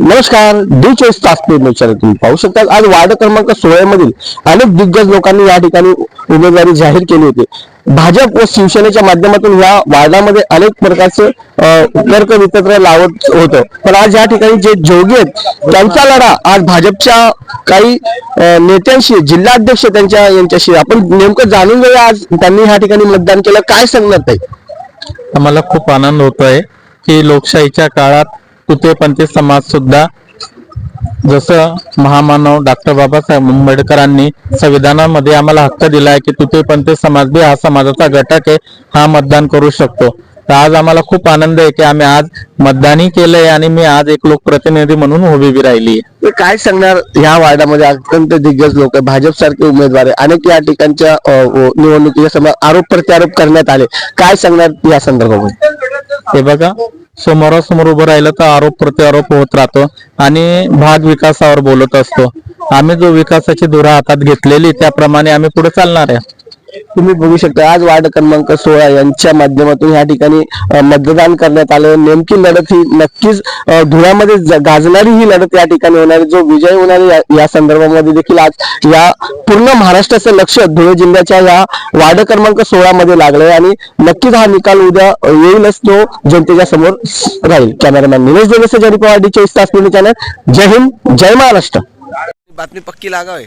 नमस्कार, डी24 तुम्ही पाहू शकता. आज वार्ड क्रमांक 16 मधील अनेक दिग्गज लोकांनी या ठिकाणी उमेदवारी जाहीर केली होती. भाजप व शिवसेनेच्या माध्यमातून या वार्डामध्ये अनेक प्रकारचे तर्क वितर्क लावत होतं. पण आज या ठिकाणी जे जोगी आहेत त्यांचा लढा आज भाजपच्या काही नेत्यांशी, जिल्हाध्यक्ष यांच्याशी आपण नेमकं जाणून घेऊया. आज त्यांनी या ठिकाणी मतदान केलं, काय सांगणार ते? आम्हाला खूप आनंद होतोय की लोकशाहीच्या काळात तुतेपंथी समाज सुद्धा, जसं महामानव डॉक्टर बाबासाहेब आंबेडकरांनी संविधानामध्ये आम्हाला हक्क दिलाय की तुतेपंथी समाज बी हा समाजाचा घटक आहे, हा मतदान करू शकतो. तर आज आम्हाला खूप आनंद आहे की आम्ही आज मतदानही केलंय आणि मी आज एक लोकप्रतिनिधी म्हणून उभी राहिली. काय सांगणार? ह्या वार्डामध्ये अत्यंत दिग्गज लोक, भाजप सारखे उमेदवार आहे, अनेक या ठिकाणच्या निवडणुकीच्या समोर आरोप प्रत्यारोप करण्यात आले, काय सांगणार या संदर्भामध्ये? हे बघा, समोरासमोर उभं राहिलं तर आरोप प्रत्यारोप होत राहतो आणि भाग विकासावर बोलत असतो. आम्ही जो विकासाची धुरा हातात घेतलेली त्याप्रमाणे आम्ही पुढे चालणार आहे. तुम्ही बघू शकता आज वार्ड क्रमांक 16 यांच्या माध्यमातून या ठिकाणी मतदान करण्यात आलं. नेमकी लढत ही नक्कीच धुळ्यामध्ये गाजणारी ही लढत या ठिकाणी होणार. जो विजय होणार या संदर्भामध्ये देखील आज या पूर्ण महाराष्ट्राचं लक्ष धुळे जिल्ह्याच्या या वार्ड क्रमांक 16 मध्ये लागलंय आणि नक्कीच हा निकाल उद्या येईलच, तो जनतेच्या समोर राहील. कॅमेरामॅन निलेश देवेसे, जरी पवार, डी24 चॅनल. जय हिंद, जय महाराष्ट्र. बातमी पक्की लागावे.